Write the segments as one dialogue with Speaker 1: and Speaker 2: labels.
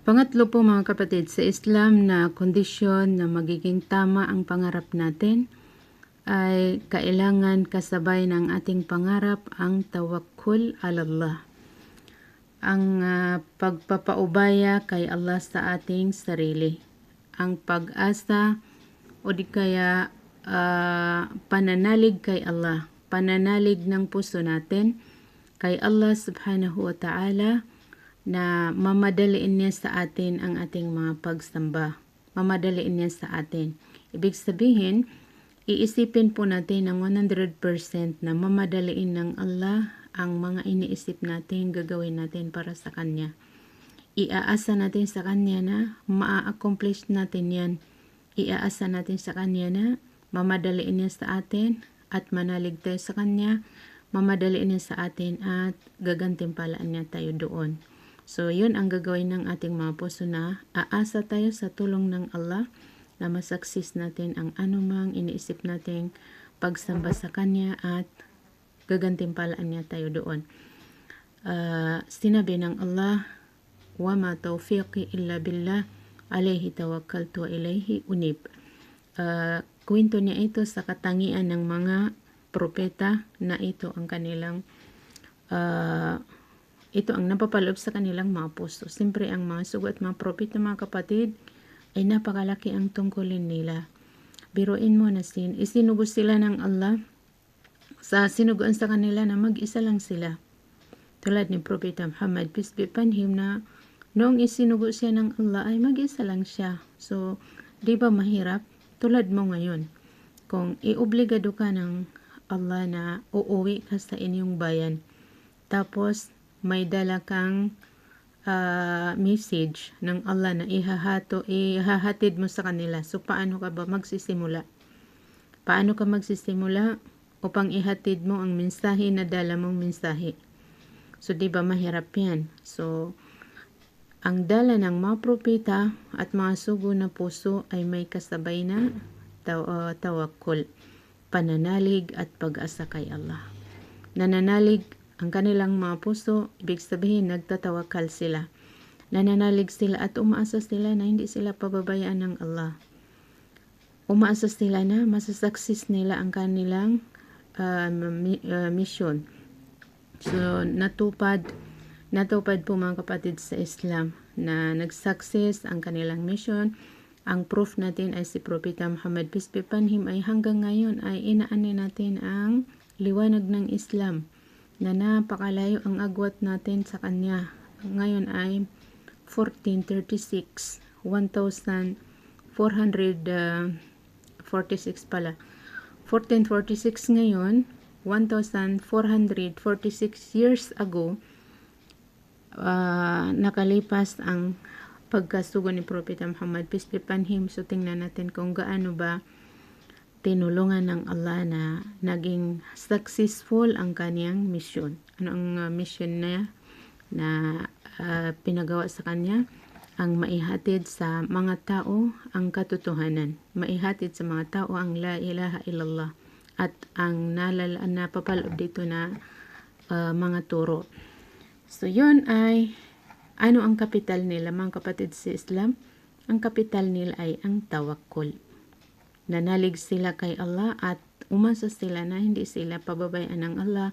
Speaker 1: Pangatlo po mga kapatid, sa Islam na kondisyon na magiging tama ang pangarap natin ay kailangan kasabay ng ating pangarap ang tawakkul ala Allah. Ang pagpapaubaya kay Allah sa ating sarili. Ang pag-asa o di kaya pananalig kay Allah. Pananalig ng puso natin kay Allah subhanahu wa ta'ala na mamadaliin niya sa atin ang ating mga pagsamba. Mamadaliin niya sa atin. Ibig sabihin, iisipin po natin ng 100% na mamadaliin ng Allah ang mga iniisip natin, gagawin natin para sa Kanya. Iaasa natin sa Kanya na maa-accomplish natin yan. Iaasa natin sa Kanya na mamadaliin niya sa atin at manalig tayo sa Kanya, mamadaliin niya sa atin at gagantimpalaan niya tayo doon. So, yun ang gagawin ng ating mga puso na aasa tayo sa tulong ng Allah na masaksis natin ang anumang iniisip nating pagsamba sa Kanya at gagantimpalaan niya tayo doon. Sinabi ng Allah, وَمَا تَوْفِيقِ إِلَّا بِاللَّهِ عَلَيْهِ تَوَكَّلْتُ وَإِلَيْهِ أُنِيبُ. Kwento niya ito sa katangian ng mga propeta na ito ang kanilang ito ang napapaloob sa kanilang mga puso. Siyempre, ang mga sugo at mga propeta, mga kapatid, ay napakalaki ang tungkulin nila. Biruin mo na isinugo sila ng Allah sa sinuguan sa kanila na mag-isa lang sila. Tulad ni Propeta Muhammad, peace be upon him, na noong isinugo siya ng Allah ay mag-isa lang siya. So, di ba mahirap? Tulad mo ngayon, kung iobligado ka ng Allah na uuwi ka sa inyong bayan, tapos may dala kang message ng Allah na ihahatid mo sa kanila. So, paano ka ba magsisimula? Paano ka magsisimula upang ihatid mo ang mensahe na dala mong mensahe? So, di ba mahirap yan? So, ang dala ng mga propeta at mga sugo na puso ay may kasabay na tawakkul, pananalig at pag-asa kay Allah. Nananalig ang kanilang mga puso, ibig sabihin nagtatawakal sila. Nananalig sila at umaasa sila na hindi sila pababayaan ng Allah. Umaasa sila na masasaksis nila ang kanilang mission. So, natupad po mga kapatid sa Islam na nag-success ang kanilang mission. Ang proof natin ay si Propeta Muhammad, peace be upon him, ay hanggang ngayon ay inaani natin ang liwanag ng Islam na napakalayo ang agwat natin sa kanya. Ngayon ay 1446 pala. 1446 ngayon, 1446 years ago, nakalipas ang pagkasugo ni Propeta Muhammad, peace be upon him. So, tingnan natin kung gaano ba tinulungan ng Allah na naging successful ang kaniyang mission. Ano ang mission na pinagawa sa kanya? Ang maihatid sa mga tao ang katotohanan. Maihatid sa mga tao ang la ilaha illallah. At ang napapaloob dito na mga turo. So, yun ay ano ang kapital nila, mga kapatid sa Islam? Ang kapital nila ay ang tawakkul. Nanalig sila kay Allah at umasa sila na hindi sila pababayaan ng Allah.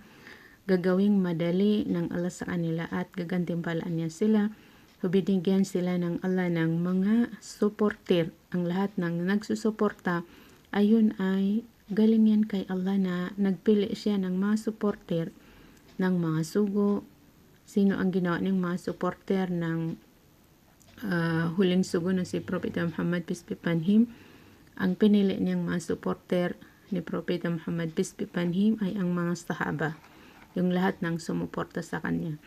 Speaker 1: Gagawing madali ng Allah sa kanila at gagantimpalaan niya sila. Binigyan sila ng Allah ng mga supporter. Ang lahat ng nagsusuporta, ayun ay galing yan kay Allah na nagpili siya ng mga supporter ng mga sugo. Sino ang ginawa ng mga supporter ng huling sugo na si Propeta Muhammad, peace be upon him? Ang pinili niyang mga supporter ni Propeta Muhammad, peace be upon him, ay ang mga sahaba. Yung lahat ng sumuporta sa kanya.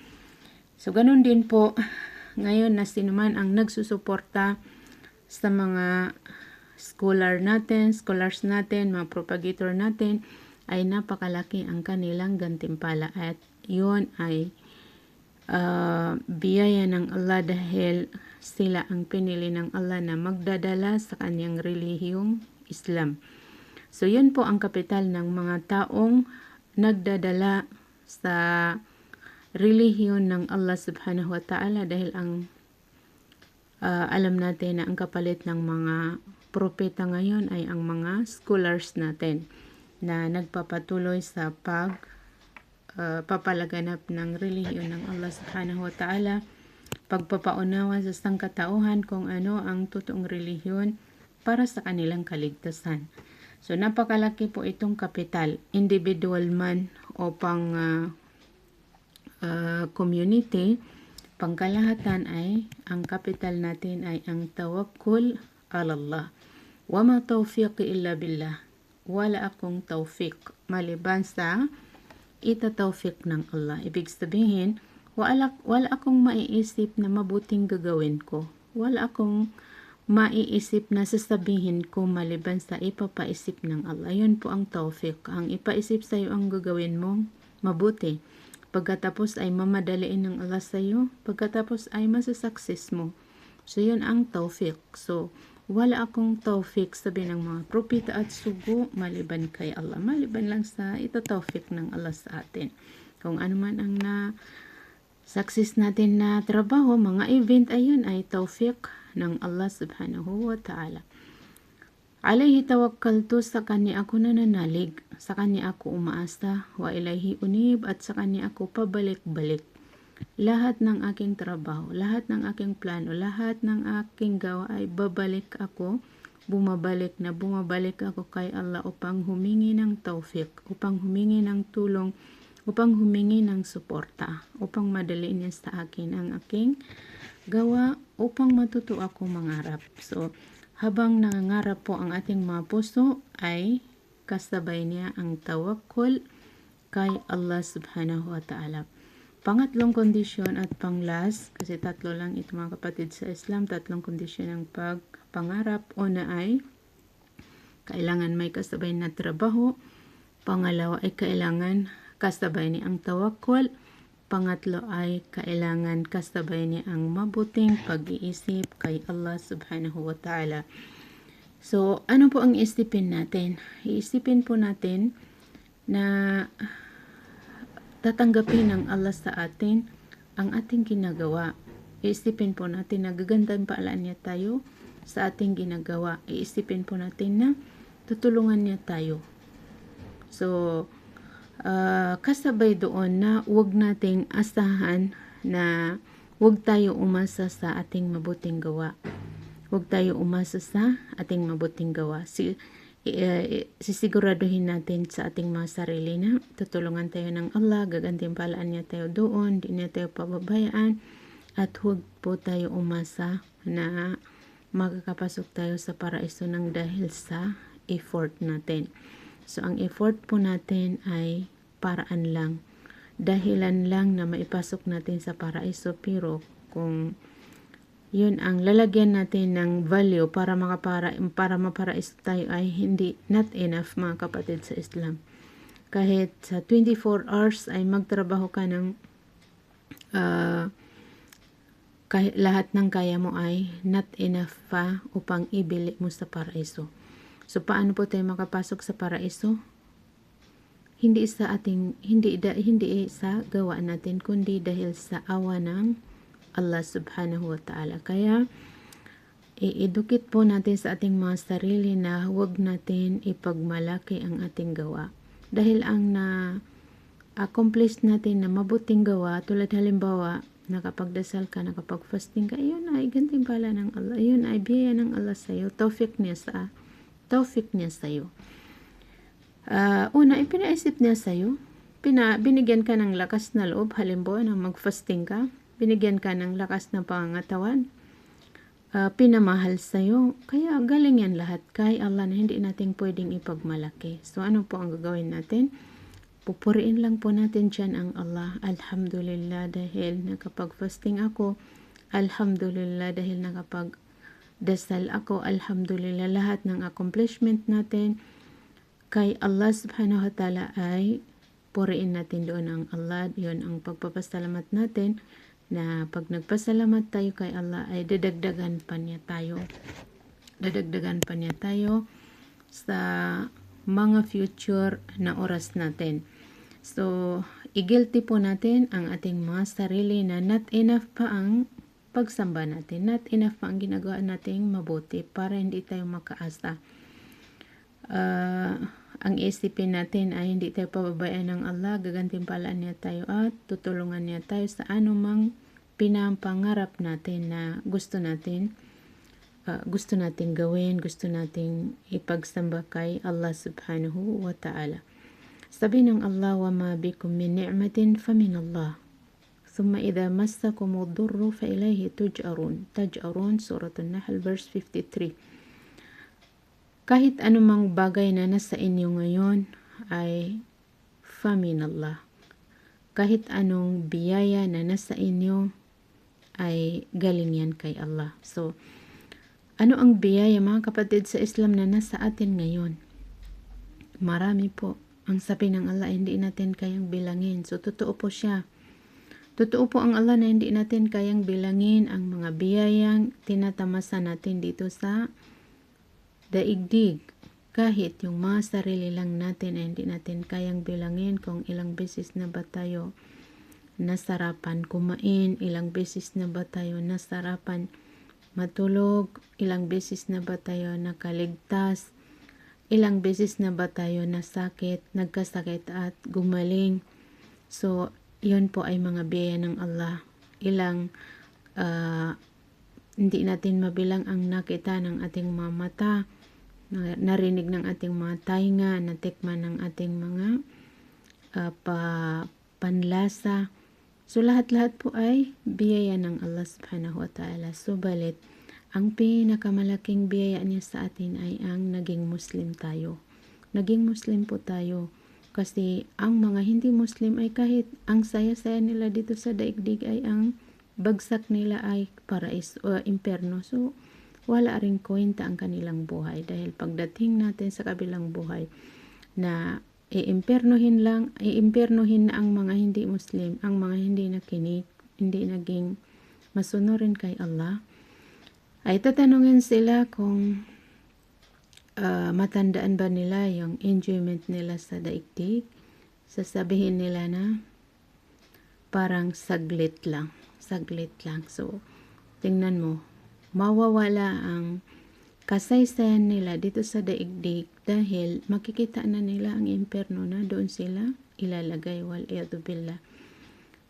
Speaker 1: So, ganun din po, ngayon na sinuman ang nagsusuporta sa mga scholars natin, mga propagator natin, ay napakalaki ang kanilang gantimpala. At yun ay biyaya ng Allah dahil sila ang pinili ng Allah na magdadala sa kanyang relihiyong Islam. So, yun po ang kapital ng mga taong nagdadala sa relihiyon ng Allah subhanahu wa ta'ala dahil ang alam natin na ang kapalit ng mga propeta ngayon ay ang mga scholars natin na nagpapatuloy sa papalaganap ng relihiyon ng Allah subhanahu wa ta'ala, pagpapaunawa sa sangkatauhan kung ano ang totoong relihiyon para sa kanilang kaligtasan. So napakalaki po itong kapital, individual man o pang community, pangkalahatan ay ang kapital natin ay ang tawakkul ala Allah. Wa ma tawfiqi illa billah. Wala akong tawfiq maliban sa itatawfiq ng Allah. Ibig sabihin, wala akong maiisip na mabuting gagawin ko. Wala akong maiisip na sasabihin ko maliban sa ipapaisip ng Allah. Yun po ang tawfiq. Ang ipaisip sa iyo ang gagawin mo mabuti. Pagkatapos ay mamadaliin ng Allah sa iyo. Pagkatapos ay masasukses mo. So yun ang tawfiq. So wala akong tawfiq, sabi ng mga propeta at sugo maliban kay Allah. Maliban lang sa itatawfiq ng Allah sa atin. Kung ano man ang success natin na trabaho, mga event, ayun ay tawfiq ng Allah subhanahu wa ta'ala. Alayhi tawakkaltu, sa kanya ako nananalig, sa kanya ako umaasa, wa ilayhi unib, at sa kanya ako pabalik-balik. Lahat ng aking trabaho, lahat ng aking plano, lahat ng aking gawa ay bumabalik ako kay Allah upang humingi ng tawfiq, upang humingi ng tulong, upang humingi ng suporta, upang madaliin niya sa akin ang aking gawa, upang matuto ako mangarap. So, habang nangangarap po ang ating mga puso, ay kasabay niya ang tawakkul kay Allah subhanahu wa ta'ala. Pangatlong kondisyon at panglas, kasi tatlo lang ito mga kapatid sa Islam, tatlong kondisyon ng pagpangarap. Una ay kailangan may kasabay na trabaho. Pangalawa ay kailangan kasabay ni ang tawakkul. Pangatlo ay kailangan kasabay ni ang mabuting pag-iisip kay Allah subhanahu wa ta'ala. So, ano po ang iisipin natin? Iisipin po natin na tatanggapin ng Allah sa atin ang ating ginagawa. Iisipin po natin na gagantimpalaan niya tayo sa ating ginagawa. Iisipin po natin na tutulungan niya tayo. So, kasabay doon na huwag nating asahan na huwag tayo umasa sa ating mabuting gawa. Huwag tayo umasa sa ating mabuting gawa. Sisiguraduhin natin sa ating mga sarili na tutulungan tayo ng Allah, gagantimpalaan niya tayo doon, di niya tayo pababayaan, at huwag po tayo umasa na makakapasok tayo sa paraiso ng dahil sa effort natin. So ang effort po natin ay paraan lang, dahilan lang na maipasok natin sa paraiso, pero kung yun ang lalagyan natin ng value para maparaiso tayo ay not enough mga kapatid sa Islam. Kahit sa 24 hours ay magtrabaho ka ng kahit lahat ng kaya mo ay not enough pa upang ibili mo sa paraiso. So paano po tayo makapasok sa paraiso? Hindi sa gawa natin, kundi dahil sa awa ng Allah subhanahu wa ta'ala. Kaya, iidukit po natin sa ating mga sarili na huwag natin ipagmalaki ang ating gawa. Dahil ang na-accomplish natin na mabuting gawa, tulad halimbawa, nakapagdasal ka, nakapag-fasting ka, yun ay gantimpala ng Allah. Yun ay biyaya ng Allah sa'yo. Tawfiq niya sa'yo. Una, ipinaisip niya sa'yo. Binigyan ka ng lakas na loob, halimbawa na mag-fasting ka. Binigyan ka ng lakas na pangangatawan, pinamahal sa'yo. Kaya galing yan lahat kay Allah na hindi natin pwedeng ipagmalaki. So ano po ang gagawin natin? Pupuriin lang po natin dyan ang Allah. Alhamdulillah dahil nakapag-fasting ako. Alhamdulillah dahil nakapag-dasal ako. Alhamdulillah lahat ng accomplishment natin kay Allah subhanahu wa ta'ala ay puriin natin doon ang Allah. Yun ang pagpapasalamat natin, na pag nagpasalamat tayo kay Allah ay dadagdagan pa niya tayo sa mga future na oras natin. So, i-guilty po natin ang ating mga sarili na not enough pa ang pagsamba natin. Not enough pa ang ginagawa nating mabuti para hindi tayo makaasa. Ang isipin natin ay hindi tayo pababayaan ng Allah, gagantimpalaan niya tayo at tutulungan niya tayo sa anumang pinampangarap natin na gusto natin gawin, gusto nating ipagsamba kay Allah subhanahu wa ta'ala. Sabi ng Allah, wa ma bikum min ni'matin fa min Allah. Thumma idha massakumud durru fa ilayhi tuj'arun. Taj'arun, Surah An-Nahl, verse 53. Kahit anumang bagay na nasa inyo ngayon ay fa min Allah. Kahit anong biyaya na nasa inyo ay galing yan kay Allah. So, ano ang biyaya mga kapatid sa Islam na nasa atin ngayon? Marami po. Ang sabi ng Allah, hindi natin kayang bilangin. So, totoo po siya. Totoo po ang Allah na hindi natin kayang bilangin ang mga biyayang tinatamasa natin dito sa daigdig. Kahit yung mga sarili lang natin ay hindi natin kayang bilangin kung ilang beses na ba tayo nasarapan kumain, ilang beses na ba tayo nasarapan matulog, ilang beses na ba tayo nakaligtas, ilang beses na ba tayo nagkasakit at gumaling. So, yun po ay mga biyaya ng Allah. Hindi natin mabilang ang nakita ng ating mga mata, narinig ng ating mga tainga, natikman ng ating mga panlasa. So, lahat-lahat po ay biyaya ng Allah subhanahu wa ta'ala. Subalit, ang pinakamalaking biyaya niya sa atin ay ang naging Muslim tayo. Naging Muslim po tayo. Kasi ang mga hindi Muslim ay kahit ang saya-saya nila dito sa daigdig ay ang bagsak nila ay parais o imperno. So, wala ring kwenta ang kanilang buhay. Dahil pagdating natin sa kabilang buhay na iimpernohin na ang mga hindi Muslim, ang mga hindi nakinig, hindi naging masunurin kay Allah, ay tatanungin sila kung matandaan ba nila yung enjoyment nila sa daigdig. Sasabihin nila na parang saglit lang. So, tingnan mo, mawawala ang kasaysayan nila dito sa daigdig dahil makikita na nila ang imperno na doon sila ilalagay, wal iyadu billah.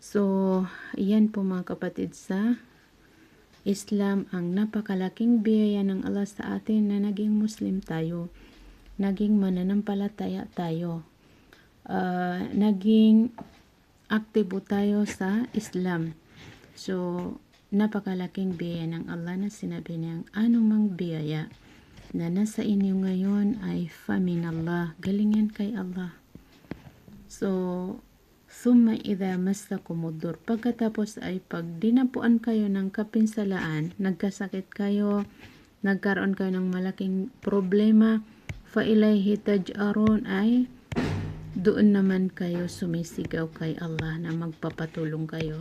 Speaker 1: So, yan po mga kapatid sa Islam, ang napakalaking biyaya ng Allah sa atin na naging Muslim tayo, naging mananampalataya tayo, naging aktibo tayo sa Islam. So, napakalaking biyaya ng Allah na sinabi niyang anumang biyaya na nasa inyo ngayon ay fa min Allah, galing yan kay Allah. So, summa idha massakumud-dur, pagkatapos ay pag dinapuan kayo ng kapinsalaan, nagkasakit kayo, nagkaroon kayo ng malaking problema, fa ilayhi taj'arun, ay doon naman kayo sumisigaw kay Allah na magpapatulong kayo.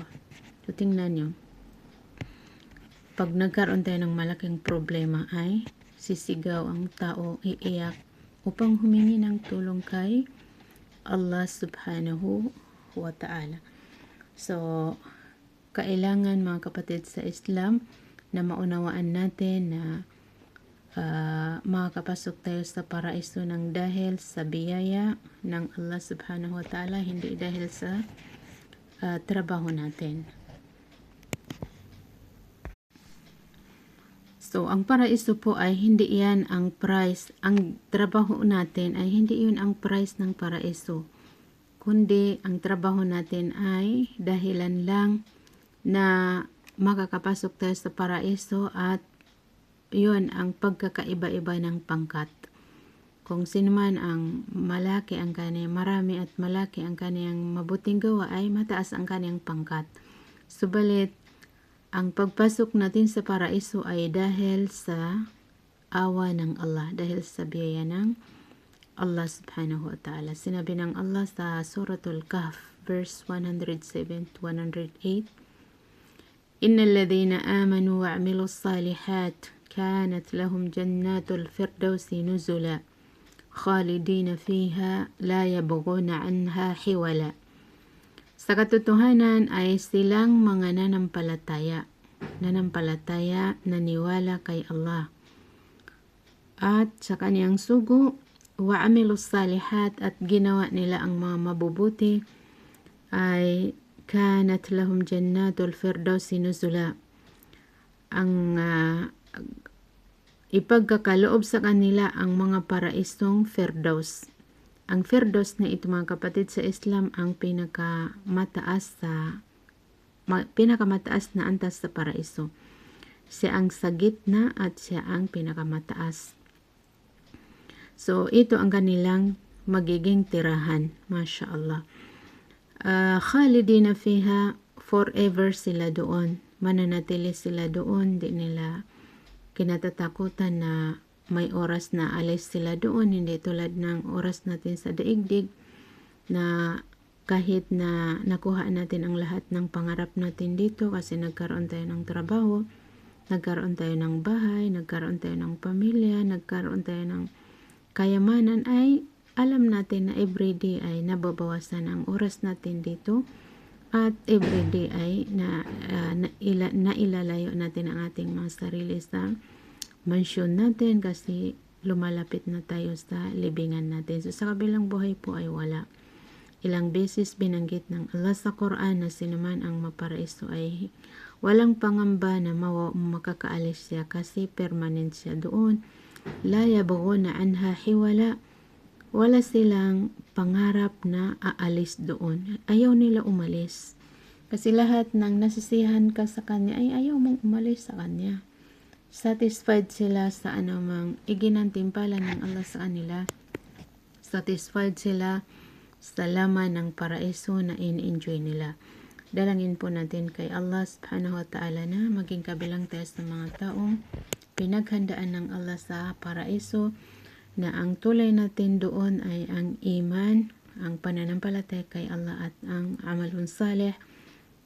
Speaker 1: So, tingnan nyo, pag nagkaroon tayo ng malaking problema ay sisigaw ang tao, iiyak upang humingi ng tulong kay Allah subhanahu wa ta'ala. So, kailangan mga kapatid sa Islam na maunawaan natin na makakapasok tayo sa paraiso ng dahil sa biyaya ng Allah subhanahu wa ta'ala, hindi dahil sa trabaho natin. So, ang paraiso po ay hindi yan ang price. Ang trabaho natin ay hindi yun ang price ng paraiso. Kundi, ang trabaho natin ay dahilan lang na makakapasok tayo sa paraiso at yun ang pagkakaiba-iba ng pangkat. Kung sino man ang malaki ang kaniyang marami at malaki ang kaniyang mabuting gawa ay mataas ang kaniyang pangkat. Subalit, ang pagpasok natin sa paraiso ay dahil sa awa ng Allah, dahil sa biyaya ng Allah subhanahu wa ta'ala. Sinabi ng Allah sa Suratul Kahf, verse 107-108, Innal ladhina amanu wa 'amilus salihat kanat lahum jannatul firdausi nuzula khalidina fiha la yabghuna anha hiwala. Sa katotohanan ay silang mga nanampalataya nanampalataya, naniwala kay Allah. At sa kaniyang sugo, wa amilus salihat, at ginawa nila ang mga mabubuti, ay kanat lahum jannatul firdausi nuzula. Ang ipagkakaloob sa kanila ang mga paraisong firdaus. Ang firdaus na ito, mga kapatid, sa Islam ang pinakamataas na antas sa paraiso. Siya ang sa gitna at siya ang pinakamataas. So ito ang kanilang magiging tirahan. Masya Allah. Khalidina fiha, forever sila doon. Mananatili sila doon. Di nila kinatatakutan na may oras na alis sila doon. Hindi tulad ng oras natin sa daigdig na kahit na nakuha natin ang lahat ng pangarap natin dito kasi nagkaroon tayo ng trabaho, nagkaroon tayo ng bahay, nagkaroon tayo ng pamilya, nagkaroon tayo ng kayamanan, ay alam natin na everyday ay nababawasan ang oras natin dito at everyday ay nailalayo natin ang ating mga sarili sa mansyon natin kasi lumalapit na tayo sa libingan natin. So sa kabilang buhay po ay wala. Ilang beses binanggit ng Allah sa Quran na sinuman ang maparaiso ay walang pangamba na makakaalis siya kasi permanent siya doon. La yabghuna anha hiwala. Wala silang pangarap na aalis doon. Ayaw nila umalis. Kasi lahat ng nasisihan ka sa kanya ay ayaw mong umalis sa kanya. Satisfied sila sa anumang iginantimpala ng Allah sa kanila. Satisfied sila sa laman ng paraiso na in-enjoy nila. Dalangin po natin kay Allah subhanahu wa ta'ala na maging kabilang tayo sa mga taong pinaghandaan ng Allah sa paraiso, na ang tulay natin doon ay ang iman, ang pananampalataya kay Allah at ang amalun salih,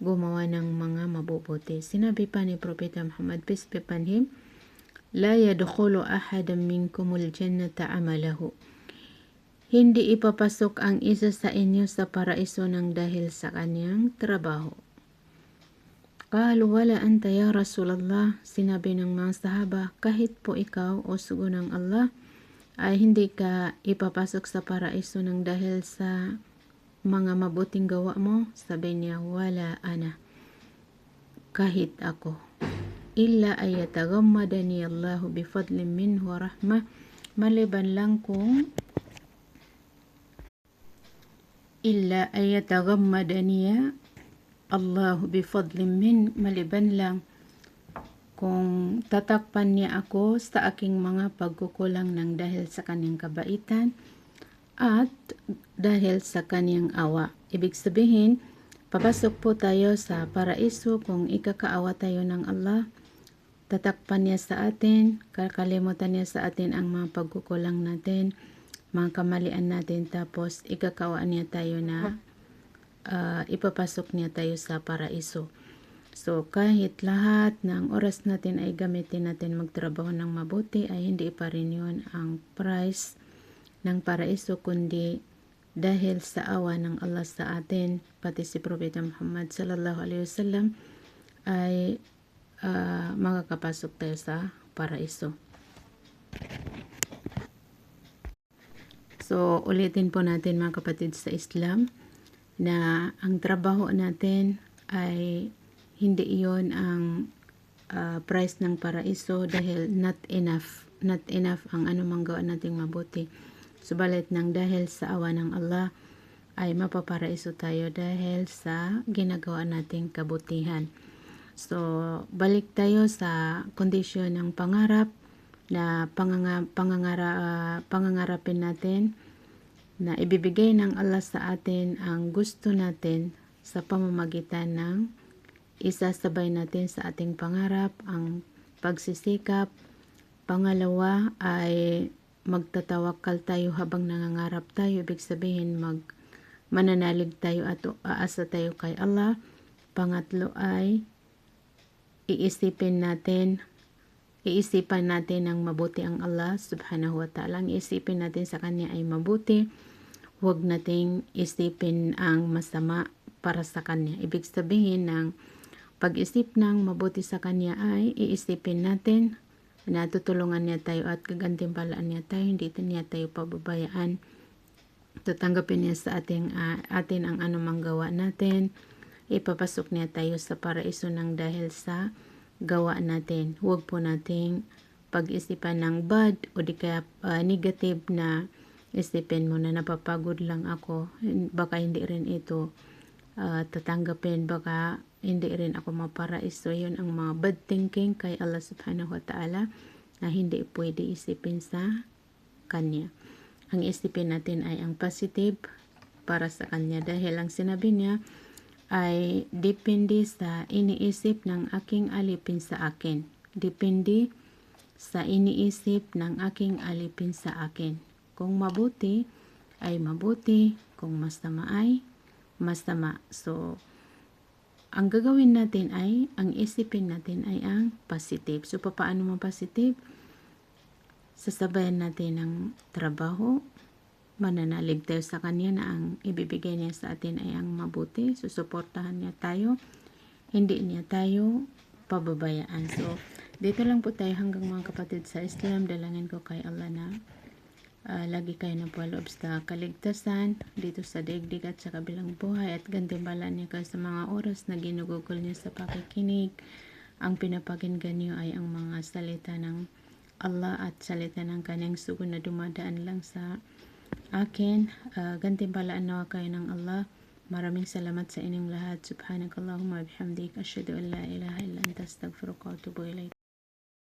Speaker 1: gumawa ng mga mabubuti. Sinabi pa ni Propeta Muhammad, peace be upon him, la yadkhulu ahadan minkumul jannata amalahu. Hindi ipapasok ang isa sa inyo sa paraiso ng dahil sa kanyang trabaho. Qalu wala anta ya Rasulullah. Sinabi ng mga sahaba, kahit po ikaw o sugo ng Allah ay hindi ka ipapasok sa paraiso ng dahil sa mga mabuting gawa mo. Sabi niya, wala ana, kahit ako. Illa ayatagammadani Allahu bifadlim minhu wa rahmah, maliban lang kung illa ayatagammadani Allahu bifadlim min, maliban lang kung tatakpan niya ako sa aking mga pagkukulang ng dahil sa kanyang kabaitan at dahil sa kanyang awa. Ibig sabihin, papasok po tayo sa paraiso kung ikakaawa tayo ng Allah, tatakpan niya sa atin, kakalimutan niya sa atin ang mga pagkukulang natin, mga kamalian natin, tapos ikakaawa niya tayo na ipapasok niya tayo sa paraiso. So kahit lahat ng oras natin ay gamitin natin magtrabaho ng mabuti, ay hindi pa rin yun ang price ng paraiso, kundi dahil sa awa ng Allah sa atin, pati si Propeta Muhammad sallallahu alaihi wasallam ay makakapasok tayo sa paraiso. So ulitin po natin mga kapatid sa Islam na ang trabaho natin ay hindi iyon ang price ng paraiso, dahil not enough ang anumang gawa nating mabuti. Subalit nang dahil sa awa ng Allah ay mapaparaiso tayo dahil sa ginagawa nating kabutihan. So balik tayo sa kondisyon ng pangarap na pangangarapin natin, na ibibigay ng Allah sa atin ang gusto natin sa pamamagitan ng isasabay natin sa ating pangarap ang pagsisikap. Pangalawa ay magtatawakal tayo habang nangangarap tayo. Ibig sabihin mananalig tayo at aasa tayo kay Allah. Pangatlo ay iisipan natin ng mabuti ang Allah subhanahu wa ta'ala. Ang iisipin natin sa Kanya ay mabuti. Huwag nating isipin ang masama para sa Kanya. Ibig sabihin ng pag-isip ng mabuti sa Kanya ay iisipin natin na tutulungan niya tayo at gagantimpalaan niya tayo, hindi niya tayo pababayaan. Tatanggapin niya sa atin ang anumang gawa natin. Ipapasok niya tayo sa paraiso ng dahil sa gawa natin. Huwag po nating pag-isipan ng bad o di kaya negative na isipin mo na napapagod lang ako. Baka hindi rin ito tatanggapin, baka hindi rin ako maparaiso. Yun ang mga bad thinking kay Allah subhanahu wa ta'ala na hindi pwede isipin sa Kanya. Ang isipin natin ay ang positive para sa Kanya dahil ang sinabi niya ay depende sa iniisip ng aking alipin sa akin. Depende sa iniisip ng aking alipin sa akin. Kung mabuti ay mabuti, kung masama ay masama. So, ang gagawin natin ay, ang isipin natin ay ang positive. So, paano mo positive? Sasabayan natin ng trabaho, mananalig tayo sa Kanya na ang ibibigay niya sa atin ay ang mabuti. Susuportahan niya tayo, hindi niya tayo pababayaan. So, dito lang po tayo hanggang mga kapatid sa Islam. Dalangin ko kay Allah na lagi kayo na po loob sa kaligtasan dito sa daigdig at sa kabilang buhay at gantimpalaan niya kayo sa mga oras na ginugugol niya sa pakikinig. Ang pinapakinggan niyo ay ang mga salita ng Allah at salita ng Kanyang sugo na dumadaan lang sa akin. Gantimpalaan nawa kayo ng Allah. Maraming salamat sa inyong lahat. Subhanakallahumma bihamdik. Asyhadu an la ilaha illa anta astaghfiruka wa atubu ilaik.